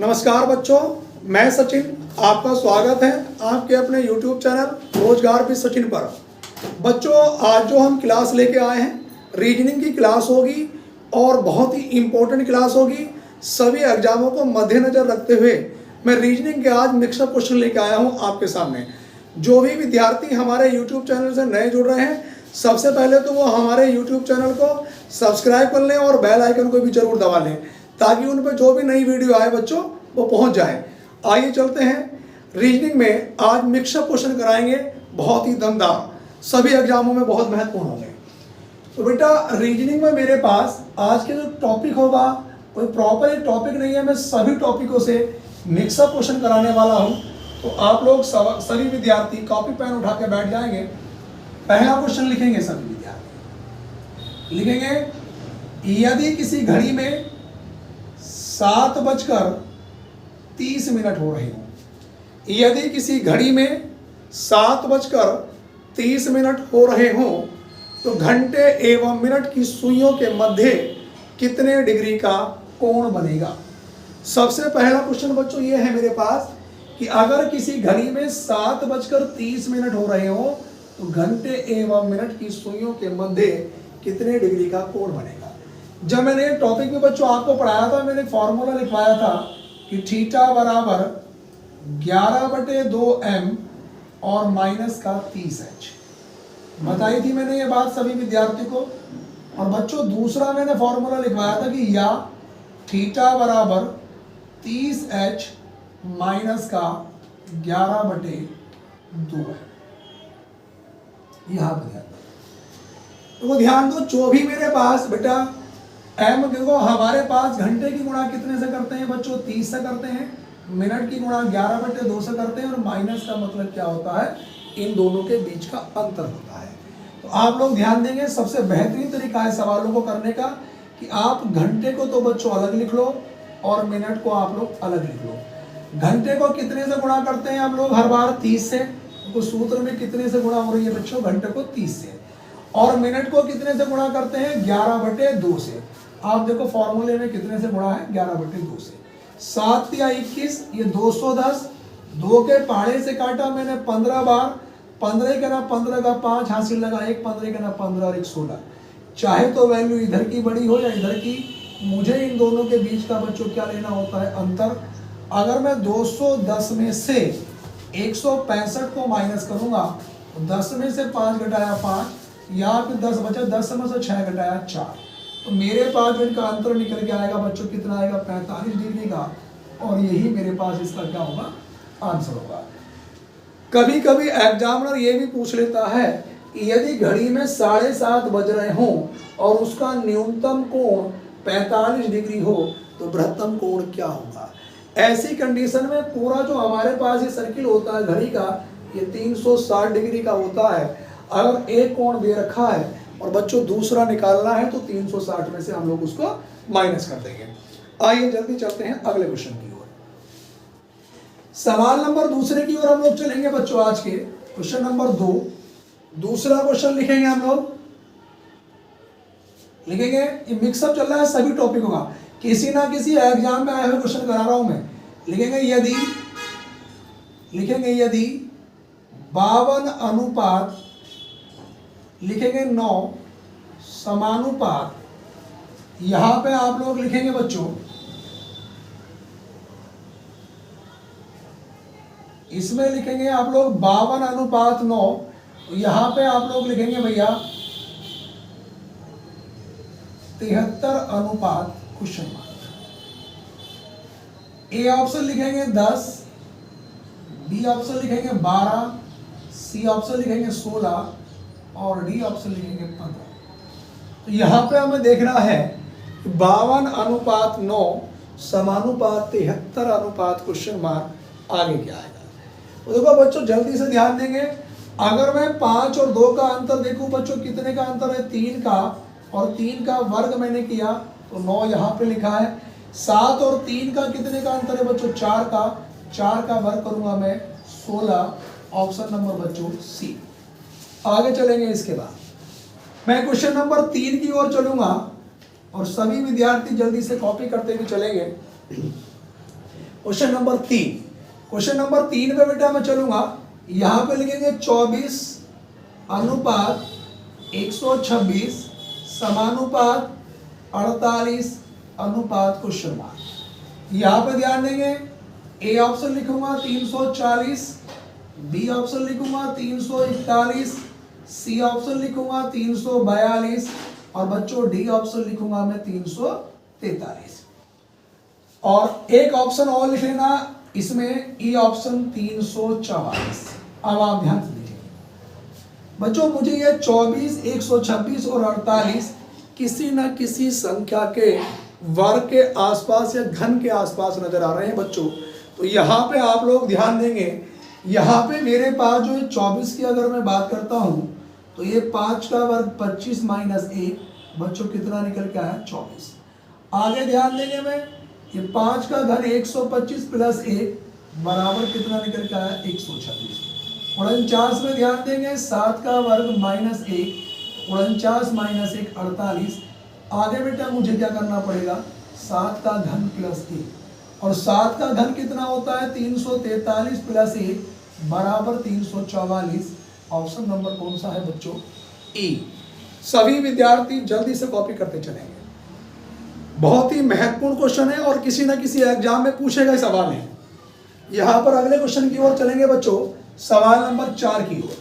नमस्कार बच्चों, मैं सचिन, आपका स्वागत है आपके अपने YouTube चैनल रोजगार भी सचिन पर। बच्चों, आज जो हम क्लास लेके आए हैं रीजनिंग की क्लास होगी और बहुत ही इम्पोर्टेंट क्लास होगी। सभी एग्जामों को मद्देनजर रखते हुए मैं रीजनिंग के आज मिक्सअप क्वेश्चन लेके आया हूँ आपके सामने। जो भी विद्यार्थी हमारे YouTube चैनल से नए जुड़ रहे हैं, सबसे पहले तो वो हमारे YouTube चैनल को सब्सक्राइब कर लें और बेल आइकन को भी जरूर दबा लें ताकि उन पर जो भी नई वीडियो आए बच्चों वो पहुंच जाए। आइए चलते हैं रीजनिंग में। आज मिक्सअप क्वेश्चन कराएंगे, बहुत ही दमदार, सभी एग्जामों में बहुत महत्वपूर्ण होंगे। तो बेटा रीजनिंग में मेरे पास आज के जो टॉपिक होगा कोई प्रॉपर एक टॉपिक नहीं है, मैं सभी टॉपिकों से मिक्सअप क्वेश्चन कराने वाला हूं। तो आप लोग सभी विद्यार्थी कॉपी पेन उठा के बैठ जाएंगे। पहला क्वेश्चन लिखेंगे सभी विद्यार्थी, लिखेंगे यदि किसी घड़ी में 7:30 हो रहे हो, यदि किसी घड़ी में 7:30 हो रहे हो तो घंटे एवं मिनट की सुइयों के मध्य कितने डिग्री का कोण बनेगा। सबसे पहला क्वेश्चन बच्चों ये है मेरे पास कि अगर किसी घड़ी में 7:30 हो रहे हो तो घंटे एवं मिनट की सुइयों के मध्य कितने डिग्री का कोण बनेगा। जब मैंने टॉपिक में बच्चों आपको पढ़ाया था, मैंने फॉर्मूला लिखवाया था कि थीटा बराबर 11/2m और माइनस का 30h। बताई थी मैंने ये बात सभी विद्यार्थी को। और बच्चों दूसरा मैंने फॉर्मूला लिखवाया था कि या थीटा बराबर 30h माइनस का 11/2 है। यहां पर तो ध्यान दो, जो भी मेरे पास बेटा एम देखो, हमारे पास घंटे की गुणा कितने से करते हैं बच्चों, 30 से करते हैं। मिनट की गुणा 11/2 से करते हैं। और माइनस का मतलब क्या होता है, इन दोनों के बीच का अंतर होता है। तो आप लोग ध्यान देंगे, सबसे बेहतरीन तरीका है सवालों को करने का कि आप घंटे को तो बच्चों अलग लिख लो और मिनट को आप लोग अलग लिख लो। घंटे को कितने से गुणा करते हैं आप लोग हर बार, 30 से। तो सूत्र में कितने से गुणा हो रही है बच्चों, घंटे को 30 से। और मिनट को कितने से गुणा करते हैं, 11/2 से। आप देखो फॉर्मूले में कितने से गुणा है, 11/2 से। 7 या 21, ये 210। 2 के पहाड़े से काटा मैंने 15 बार। 15 का ना 15 का 5 हासिल लगा, 1 15 का ना 15 और 1 16। चाहे तो वैल्यू इधर की बड़ी हो या इधर की, मुझे इन दोनों के बीच का बच्चों क्या लेना होता है, अंतर। अगर मैं 210 में से 165 को माइनस करूंगा तो 10 में से 5 घटाया 5, या फिर 10 बचा, 10 में से 6 घटाया 4। तो मेरे पास जो इनका अंतर निकल के आएगा बच्चों, कितना आएगा, 45 डिग्री का। और यही मेरे पास इसका क्या होगा, आंसर होगा। कभी कभी एग्जामिनर ये भी पूछ लेता है कि यदि घड़ी में 7:30 बज रहे हों और उसका न्यूनतम कोण 45 डिग्री हो तो बृहत्तम कोण क्या होगा। ऐसी कंडीशन में पूरा जो हमारे पास ये सर्किल होता है घड़ी का, ये 360 डिग्री का होता है। अगर एक कोण दे रखा है और बच्चों दूसरा निकालना है तो 360 में से हम लोग उसको माइनस कर देंगे। आइए जल्दी चलते हैं अगले क्वेश्चन की ओर। सवाल नंबर दूसरे की ओर हम लोग चलेंगे बच्चों। आज के क्वेश्चन नंबर 2, दूसरा क्वेश्चन लिखेंगे हम लोग। लिखेंगे, ये मिक्सअप चल रहा है सभी टॉपिकों का, किसी ना किसी एग्जाम में आए हुए क्वेश्चन करा रहा हूं मैं। लिखेंगे यदि 52 अनुपात, लिखेंगे 9 समानुपात। यहां पे आप लोग लिखेंगे बच्चों, इसमें लिखेंगे आप लोग 52/9। यहां पे आप लोग लिखेंगे भैया 73 क्वेश्चन मार्क। ए ऑप्शन लिखेंगे 10, बी ऑप्शन लिखेंगे 12, सी ऑप्शन लिखेंगे 16 और डी ऑप्शन लिखेंगे 15। तो यहाँ पे हमें देखना है 52/9 समानुपात 73 क्वेश्चन मार्क, आगे क्या आएगा। तो देखो बच्चों जल्दी से ध्यान देंगे, अगर मैं 5 और 2 का अंतर देखूं बच्चों, कितने का अंतर है, 3 का, और 3 का वर्ग मैंने किया तो 9 यहाँ पे लिखा है। 7 और 3 का कितने का अंतर है बच्चों, 4 का, 4 का वर्ग करूंगा मैं 16। ऑप्शन नंबर बच्चों सी। आगे चलेंगे, इसके बाद मैं क्वेश्चन नंबर 3 की ओर चलूंगा और सभी विद्यार्थी जल्दी से कॉपी करते हुए चलेंगे। क्वेश्चन नंबर 3, क्वेश्चन नंबर 3 पे बेटा मैं चलूंगा। यहां पे लिखेंगे 24 अनुपात 126 समानुपात 48 अनुपात क्वेश्चन मार्क। यहां पे ध्यान देंगे, ए ऑप्शन लिखूंगा 340, बी ऑप्शन लिखूंगा 341, सी ऑप्शन लिखूंगा 342 और बच्चों डी ऑप्शन लिखूंगा मैं 343। और एक ऑप्शन और लिख लेना इसमें, ई ऑप्शन 344। अब आप ध्यान से देखिए बच्चों, मुझे ये 24, 126 और 48 किसी न किसी संख्या के वर्ग के आसपास या घन के आसपास नजर आ रहे हैं बच्चों। तो यहाँ पे आप लोग ध्यान देंगे, यहाँ पे मेरे पास जो 24 की अगर मैं बात करता हूँ तो ये 5 का वर्ग 25 माइनस 1 बच्चों कितना निकल के आया 24। आगे ध्यान देंगे मैं, ये 5 का घन 125 प्लस 1 बराबर कितना निकल के आया 126। 49 में ध्यान देंगे, 7 का वर्ग माइनस 1 49 माइनस 1 48। आगे बेटा मुझे क्या करना पड़ेगा, 7 का घन प्लस 1 और 7 का घन कितना होता है 343 प्लस 1 बराबर 344। ऑप्शन नंबर कौन सा है बच्चों, ई। सभी विद्यार्थी जल्दी से कॉपी करते चलेंगे, बहुत ही महत्वपूर्ण क्वेश्चन है और किसी ना किसी एग्जाम में पूछे गए सवाल है। यहां पर अगले क्वेश्चन की ओर चलेंगे बच्चों, सवाल नंबर 4 की ओर।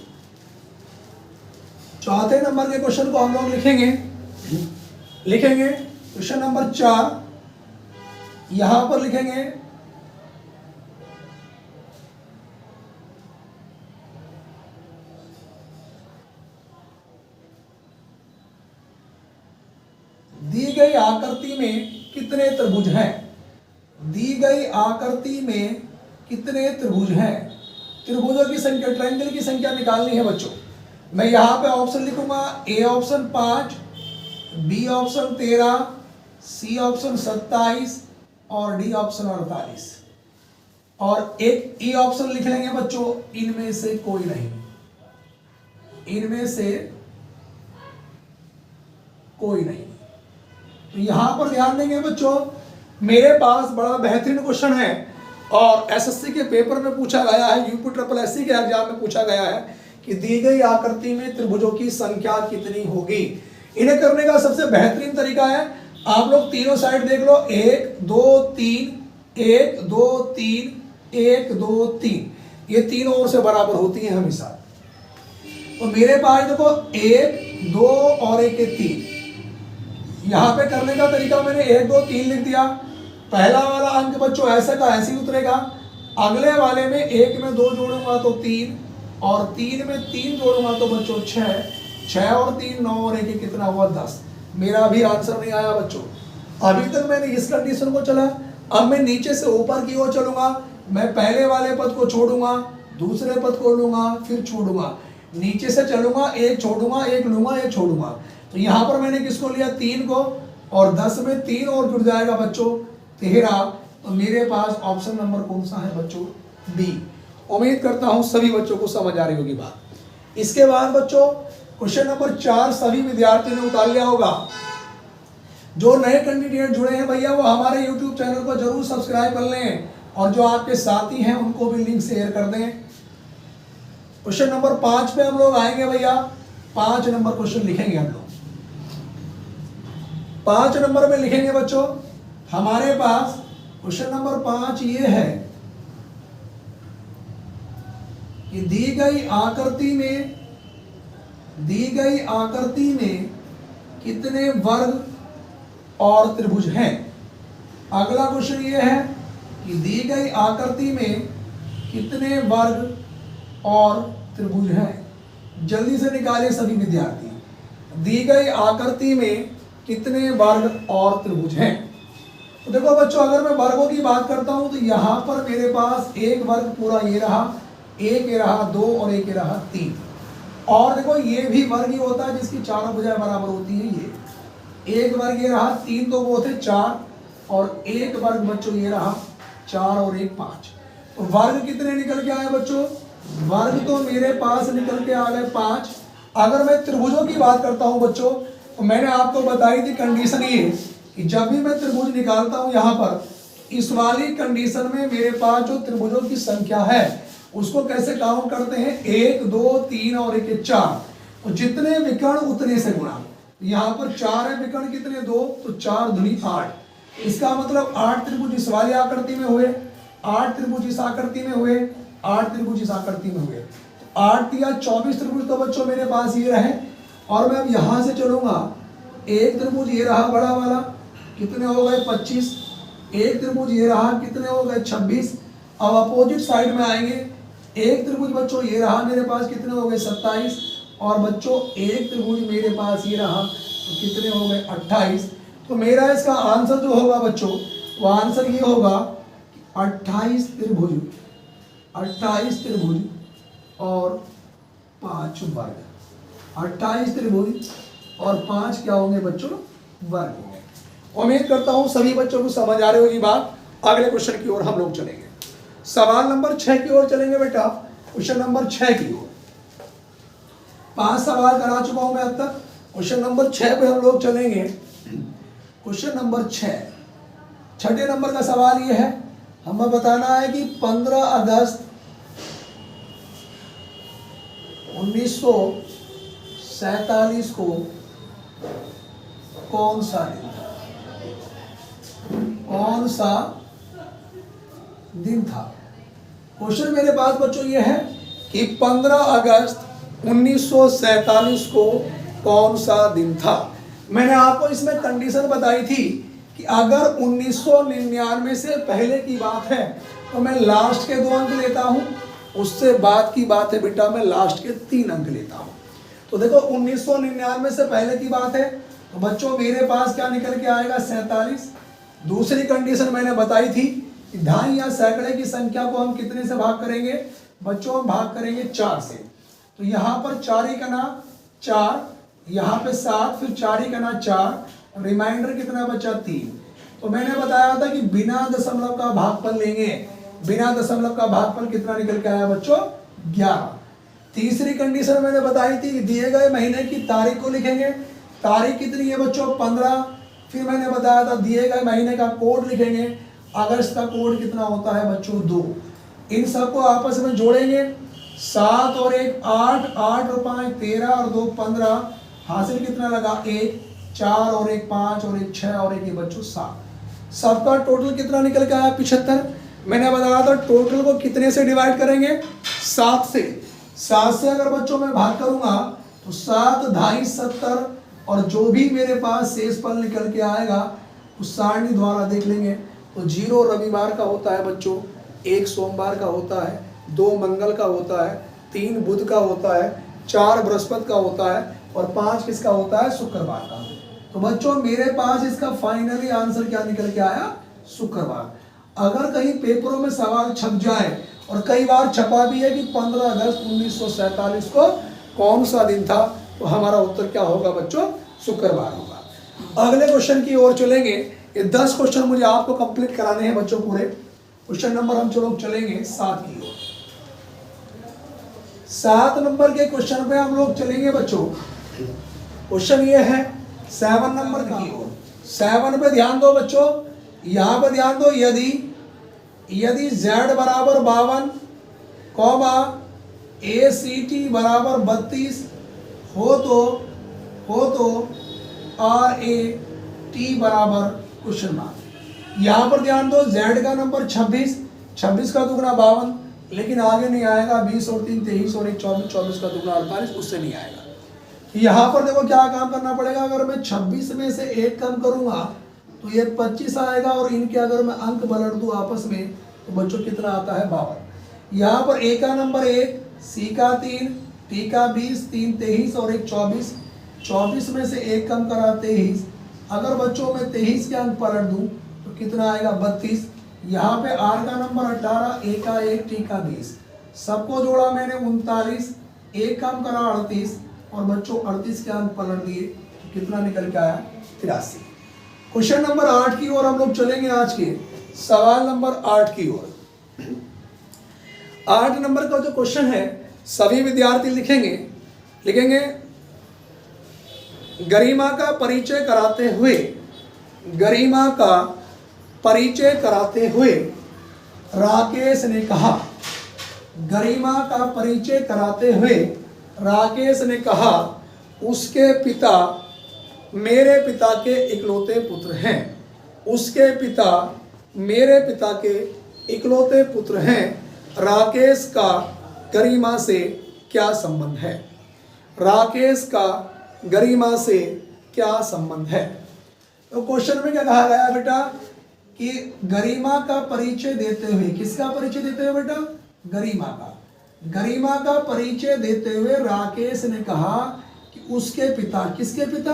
चौथे नंबर के क्वेश्चन को हम लोग लिखेंगे क्वेश्चन नंबर 4। यहां पर लिखेंगे दी गई आकृति में कितने त्रिभुज हैं। दी गई आकृति में कितने त्रिभुज हैं। त्रिभुजों की संख्या, ट्रायंगल की संख्या निकालनी है बच्चों। मैं यहां पे ऑप्शन लिखूंगा, A option 5, B option 13, C option 27 और डी ऑप्शन 48 और एक ई ऑप्शन लिख लेंगे बच्चों, इनमें से कोई नहीं, इनमें से कोई नहीं। तो यहां पर ध्यान देंगे बच्चों, मेरे पास बड़ा बेहतरीन क्वेश्चन है और एसएससी के पेपर में पूछा गया है, यूपी ट्रिपल एससी के एग्जाम में पूछा गया है कि दी गई आकृति में त्रिभुजों की संख्या कितनी होगी। इन्हें करने का सबसे बेहतरीन तरीका है, आप लोग तीनों साइड देख लो, 1 2 3 1 2 3 1 2 3, ये तीनों ओर से बराबर होती हैं हमेशा। तो मेरे पास देखो 1 2 और 1 3, यहां पे करने का तरीका मैंने 1 2 3 लिख दिया। पहला वाला अंक बच्चों ऐसे का ऐसे ही उतरेगा, अगले वाले में 1 में 2 जोड़ूंगा तो 3 और 3 में 3 जोड़ूंगा तो बच्चों 6 और 3 9 और 1 कितना हुआ 10। मेरा भी आंसर नहीं आया बच्चों। अभी तक मैंने इस कंडीशन को चला, अब मैं नीचे से ऊपर की ओर चलूंगा। मैं पहले वाले पद को छोड़ूंगा, दूसरे पद को लूंगा, फिर छोड़ूंगा, नीचे से चलूंगा, 1 छोड़ूंगा, 1 लूंगा, 1 छोड़ूंगा। तो यहां पर मैंने किसको लिया 3 को और 10 में 3 और जुड़ जाएगा बच्चों 13। तो मेरे पास ऑप्शन नंबर कौन सा है बच्चों, डी। उम्मीद करता हूं सभी बच्चों को समझ आ रही होगी बात। इसके बाद बच्चों क्वेश्चन नंबर 4 सभी विद्यार्थियों ने उतार लिया होगा। जो नए कैंडिडेट जुड़े हैं भैया वो हमारे यूट्यूब चैनल को जरूर सब्सक्राइब कर लें और जो आपके साथी हैं उनको भी लिंक शेयर कर दें। क्वेश्चन नंबर 5 पे हम लोग आएंगे भैया। 5 नंबर क्वेश्चन लिखेंगे हम लोग। 5 नंबर में लिखेंगे बच्चों, हमारे पास क्वेश्चन नंबर 5 ये है कि दी गई आकृति में कितने वर्ग और त्रिभुज हैं। अगला क्वेश्चन ये है कि दी गई आकृति में कितने वर्ग और त्रिभुज हैं। जल्दी से निकालें सभी विद्यार्थी, दी गई आकृति में कितने वर्ग और त्रिभुज हैं। तो देखो बच्चों, अगर मैं वर्गों की बात करता हूं तो यहां पर मेरे पास एक वर्ग पूरा ये रहा, एक ये रहा 2 और एक ये रहा 3। और देखो ये भी वर्ग ही होता है जिसकी चारों भुजाएं बराबर होती हैं। ये एक वर्ग ये रहा, 3 तो वो थे 4 और एक वर्ग बच्चों ये रहा 4 और 1 5। तो वर्ग कितने निकल के आए बच्चों, वर्ग तो मेरे पास निकल के आ गए 5। अगर मैं त्रिभुजों की बात करता हूं बच्चों, तो मैंने आपको बताई थी कंडीशन ये कि जब भी मैं त्रिभुज निकालता हूं यहाँ पर इस वाली कंडीशन में मेरे पास जो त्रिभुजों की संख्या है उसको कैसे काउंट करते हैं, 1 2 3 और 1 4, तो जितने विकर्ण उतने से गुणा। यहाँ पर 4 है विकर्ण, कितने 2, तो 4 दूनी 8। इसका मतलब 8 त्रिभुज इस वाली आकृति में हुए, 8 त्रिभुज इस आकृति में हुए, 8 त्रिभुज इस आकृति में हुए, 8 या 24 त्रिभुज तो बच्चों मेरे पास ये रहे। और मैं अब यहाँ से चलूंगा, एक त्रिभुज ये रहा बड़ा वाला, कितने हो गए 25, एक त्रिभुज ये रहा, कितने हो गए 26। अब अपोजिट साइड में आएंगे, एक त्रिभुज बच्चों ये रहा मेरे पास, कितने हो गए 27, और बच्चों एक त्रिभुज मेरे पास ये रहा, तो कितने हो गए 28। तो मेरा इसका आंसर जो होगा बच्चों, वो आंसर ये होगा 28 त्रिभुज, 28 त्रिभुज और 5 वर्ग। 28 त्रिभुज और 5 क्या होंगे बच्चों, वर्ग होंगे। उम्मीद करता हूं सभी बच्चों को समझ आ रही होगी बात। अगले क्वेश्चन की ओर हम लोग चलेंगे, सवाल नंबर 6 की ओर चलेंगे बेटा, क्वेश्चन नंबर 6 की ओर। 5 सवाल करा चुका हूं मैं अब तक, क्वेश्चन नंबर 6 पे हम लोग चलेंगे। क्वेश्चन नंबर 6, छठे नंबर का सवाल ये है, हमें बताना है कि 15 अगस्त 1947 को कौन सा दिन था, कौन सा दिन था। क्वेश्चन मेरे पास बच्चों ये है कि 15 अगस्त 1947 को कौन सा दिन था। मैंने आपको इसमें कंडीशन बताई थी कि अगर 1999 से पहले की बात है तो मैं लास्ट के 2 अंक लेता हूं, उससे बाद की बात है बेटा मैं लास्ट के 3 अंक लेता हूं। तो देखो 1999 से पहले की बात है तो बच्चों मेरे पास क्या निकल के आएगा 47। दूसरी कंडीशन मैंने बताई थी कि ढाई या सैकड़े की संख्या को हम कितने से भाग करेंगे बच्चों, हम भाग करेंगे 4 से। तो यहाँ पर 4 ही कना 4, यहाँ पे 7, फिर 4 ही कना 4, रिमाइंडर कितना बचा 3। तो मैंने बताया था कि बिना दशमलव का भागफल लेंगे, बिना दशमलव का भागफल कितना निकल के आया बच्चों 11। तीसरी कंडीशन मैंने बताई थी कि दिए गए महीने की तारीख को लिखेंगे, तारीख कितनी है बच्चों 15। फिर मैंने बताया था दिए गए महीने का कोड लिखेंगे, अगस्त का कोड कितना होता है बच्चों 2। इन सबको आपस में जोड़ेंगे, 7 और 1 8, 8 और 5 13 और 2 15, हासिल कितना लगा 1, 4 और 1 5 और 1 6 और 1 ये बच्चों 7। सबका टोटल कितना निकल के आया 75। मैंने बताया था टोटल को कितने से डिवाइड करेंगे 7 से। 7 से अगर बच्चों मैं भाग करूंगा तो 7 ढाई 70, और जो भी मेरे पास शेष फल निकल के आएगा उस सारणी द्वारा देख लेंगे। तो 0 रविवार का होता है बच्चों, 1 सोमवार का होता है, 2 मंगल का होता है, 3 बुध का होता है, 4 बृहस्पति का होता है और 5 किसका होता है शुक्रवार का। तो बच्चों मेरे पास इसका फाइनली आंसर क्या निकल के आया शुक्रवार। अगर कहीं पेपरों में सवाल छप जाए, और कई बार छपा भी है कि 15 अगस्त 1947 को कौन सा दिन था, तो हमारा उत्तर क्या होगा बच्चों शुक्रवार होगा। अगले क्वेश्चन की ओर चलेंगे। ये 10 क्वेश्चन मुझे आपको कंप्लीट कराने हैं बच्चों पूरे। क्वेश्चन नंबर हम चलो चलेंगे 7 की ओर। 7 नंबर के क्वेश्चन पे हम लोग चलेंगे बच्चों। क्वेश्चन ये है 7 नंबर की ओर। 7 पे ध्यान दो बच्चों, यहाँ पे ध्यान दो, यदि z बराबर 52, ACT बराबर 32 हो तो RAT बराबर क्वेश्चन मार्क। यहाँ पर ध्यान दो, z का नंबर 26, 26 का दुगना 52, लेकिन आगे नहीं आएगा 20 और 3 23 और 1 24, 24 का दुगना 48, उससे नहीं आएगा। यहाँ पर देखो क्या काम करना पड़ेगा, अगर मैं 26 में से 1 कम करूंगा तो ये 25 आएगा, और इनके अगर मैं अंक पलट दूं आपस में तो बच्चों कितना आता है 52। यहाँ पर A का नंबर 1, C का 3, T का 20, 3 23 और 1 24, 24 में से 1 कम करा 23। अगर बच्चों में 23 के अंक पलट दूं तो कितना आएगा 32। यहाँ पे R का नंबर 18, A का 1, T का 20, सबको जोड़ा मैंने 39, 1 कम करा 38, और बच्चों 38 के अंक पलट दिए तो कितना निकल के आया 83। क्वेश्चन नंबर 8 की ओर हम लोग चलेंगे। आज के सवाल नंबर 8 की ओर। 8 नंबर का जो क्वेश्चन है सभी विद्यार्थी लिखेंगे गरिमा का परिचय कराते हुए, गरिमा का परिचय कराते हुए राकेश ने कहा, गरिमा का परिचय कराते हुए राकेश ने कहा, उसके पिता मेरे पिता के इकलौते पुत्र हैं। उसके पिता मेरे पिता के इकलौते पुत्र हैं। राकेश का गरिमा से क्या संबंध है? राकेश का गरिमा से क्या संबंध है? तो क्वेश्चन में क्या कहा गया बेटा कि गरिमा का परिचय देते हुए, किसका परिचय देते हुए बेटा? गरिमा का। गरिमा का परिचय देते हुए राकेश ने कहा कि उसके पिता, किसके पिता?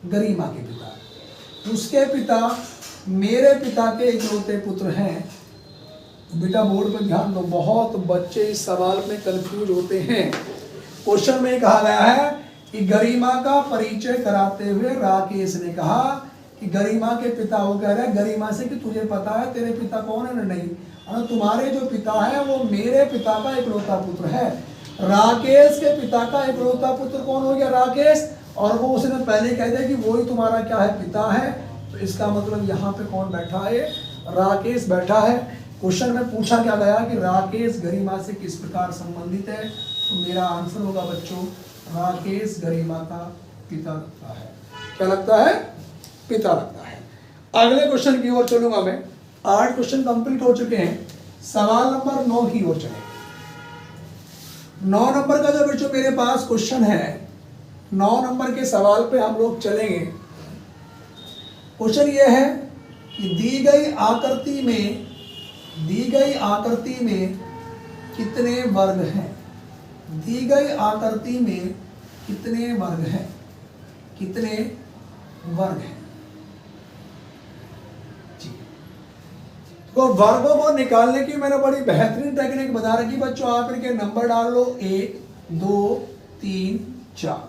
गरिमा के पिता। उसके पिता मेरे पिता के इकलौते पुत्र हैं। बेटा बोर्ड पे ध्यान दो, बहुत बच्चे इस सवाल में कंफ्यूज होते हैं। क्वेश्चन में कहा गया है कि गरिमा का परिचय कराते हुए राकेश ने कहा कि गरिमा के पिता, वो कह रहे हैं गरिमा से कि तुझे पता है तेरे पिता कौन है? नहीं, और तुम्हारे जो पिता है वो मेरे पिता का इकलौता पुत्र है। राकेश के पिता का इकलौता पुत्र कौन हो गया? राकेश। और वो उसने पहले कह दिया कि वो ही तुम्हारा क्या है? पिता है। तो इसका मतलब यहाँ पे कौन बैठा है? राकेश बैठा है। क्वेश्चन में पूछा क्या गया कि राकेश गरिमा से किस प्रकार संबंधित है? तो मेरा आंसर होगा बच्चों, राकेश गरिमा का पिता लगता है। क्या लगता है? पिता लगता है। अगले क्वेश्चन की ओर चलूंगा मैं। 8 क्वेश्चन कंप्लीट हो चुके हैं। सवाल नंबर 9 की ओर चलेंगे। 9 नंबर का जो बच्चों मेरे पास क्वेश्चन है, 9 नंबर के सवाल पे हम लोग चलेंगे। क्वेश्चन ये है कि दी गई आकृति में कितने वर्ग हैं? दी गई आकृति में कितने वर्ग हैं? कितने वर्ग हैं? तो वर्गों को निकालने की मैंने बड़ी बेहतरीन टेक्निक बता रखी बच्चों। आप इनके नंबर डाल लो, 1 2 3 4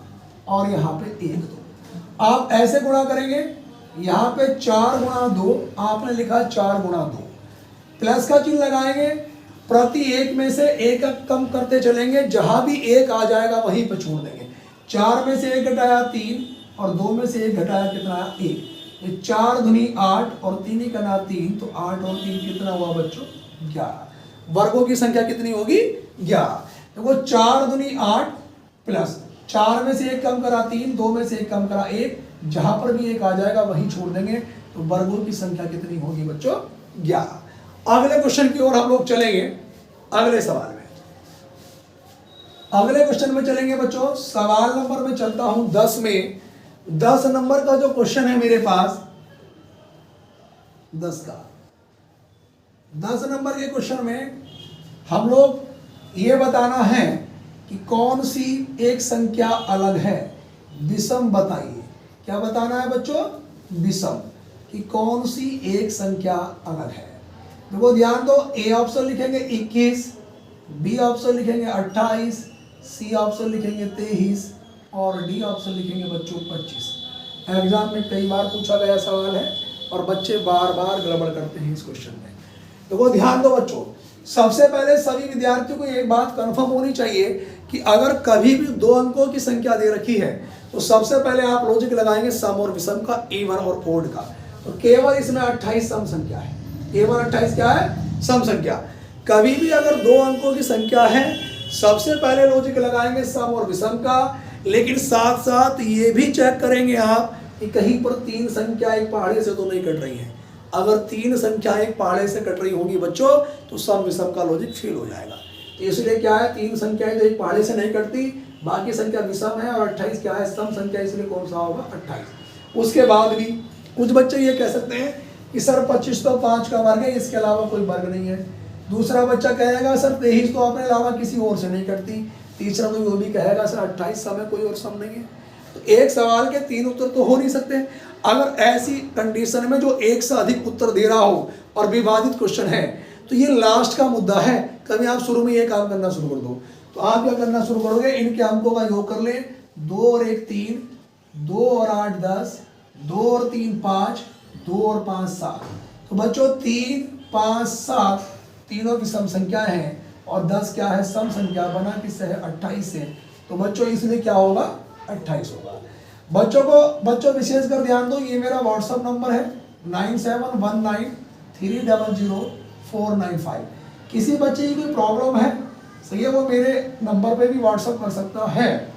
और यहाँ पे 1 2। आप ऐसे गुणा करेंगे, यहाँ पे 4 गुणा 2, आपने लिखा 4 गुणा 2, प्लस का चिन्ह लगाएंगे। प्रति एक में से एक कम करते चलेंगे, जहां भी 1 आ जाएगा वहीं पर छोड़ देंगे। 4 में से 1 घटाया 3 और 2 में से 1 घटाया कितना? 1। 4 दूनी 8 और 3 ही करना 3, तो 8 और 3 कितना हुआ बच्चों? 11। वर्गों की संख्या कितनी होगी? 11। देखो 4 दूनी 8 प्लस 4 में से 1 कम करा 3, 2 में से 1 कम करा 1, जहां पर भी 1 आ जाएगा वहीं छोड़ देंगे। तो वर्गों की संख्या कितनी होगी बच्चों? 11। अगले क्वेश्चन की ओर हम लोग चलेंगे। अगले सवाल में, अगले क्वेश्चन में चलेंगे बच्चों। सवाल नंबर में चलता हूं 10 में। 10 नंबर का जो क्वेश्चन है मेरे पास, 10 का 10 नंबर के क्वेश्चन में हम लोग ये बताना है कि कौन सी एक संख्या अलग है, विषम बताइए। क्या बताना है बच्चों? विषम, कि कौन सी एक संख्या अलग है। देखो ध्यान दो, ए ऑप्शन लिखेंगे 21, बी ऑप्शन लिखेंगे 28, सी ऑप्शन लिखेंगे 23 और डी ऑप्शन लिखेंगे बच्चों 25। एग्जाम में कई बार पूछा गया सवाल है और बच्चे बार बार गड़बड़ करते हैं इस क्वेश्चन में। देखो ध्यान दो बच्चों, सबसे पहले सभी विद्यार्थियों को एक बात कंफर्म होनी चाहिए कि अगर कभी भी 2 अंकों की संख्या दे रखी है तो सबसे पहले आप लॉजिक लगाएंगे सम और विषम का, इवन और ओड का। तो केवल इसमें 28 सम संख्या है, केवल 28 क्या है? सम संख्या। कभी भी अगर 2 अंकों की संख्या है सबसे पहले लॉजिक लगाएंगे सम और विषम का, लेकिन साथ साथ ये भी चेक करेंगे आप कि कहीं पर 3 संख्या एक पहाड़े से तो नहीं कट रही है। अगर 3 संख्या एक पहाड़े से कट रही होगी बच्चों तो सम विषम का लॉजिक फेल हो जाएगा। तो इसलिए क्या है, 3 संख्याएं तो एक पहाड़े से नहीं कटती, बाकी संख्या विषम है और 28 क्या है? सम संख्या, इसलिए कौन सा होगा? 28। उसके बाद भी कुछ बच्चे ये कह सकते हैं कि सर 25 तो 5 का वर्ग है, इसके अलावा कोई वर्ग नहीं है। दूसरा बच्चा कहेगा सर 23 तो अपने अलावा किसी और से नहीं कटती। तीसरा तो वो भी कहेगा सर 28 सम है, कोई और सम नहीं है। तो एक सवाल के 3 उत्तर तो हो नहीं सकते। अगर ऐसी कंडीशन में जो एक से अधिक उत्तर दे रहा हो और विवादित क्वेश्चन है तो ये लास्ट का मुद्दा है। कभी आप शुरू में ये काम करना शुरू कर दो तो आप क्या करना शुरू करोगे, इनके अंकों का योग कर ले, 2 और 1 3, 2 और 8 10, 2 और 3 5, 2 और 5 7। तो बच्चों 3 5 7 तीनों की सम संख्या है और 10 क्या है? सम संख्या। बना किससे है? 28 से। तो बच्चों इसलिए क्या होगा? 28 होगा। बच्चों विशेषकर ध्यान दो, ये मेरा व्हाट्सएप नंबर है 9719 3000495। किसी बच्चे की कोई प्रॉब्लम है, सही है, वो मेरे नंबर पे भी व्हाट्सअप कर सकता है।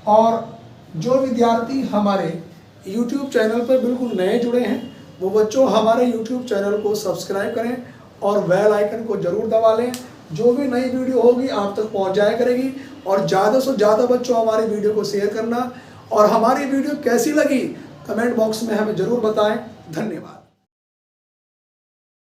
और जो विद्यार्थी हमारे YouTube चैनल पर बिल्कुल नए जुड़े हैं, वो बच्चों हमारे YouTube चैनल को सब्सक्राइब करें और बेल आइकन को जरूर दबा लें। जो भी नई वीडियो होगी आप तक पहुंच जाया करेगी। और ज़्यादा से ज़्यादा बच्चों हमारी वीडियो को शेयर करना, और हमारी वीडियो कैसी लगी कमेंट बॉक्स में हमें ज़रूर बताएं। धन्यवाद।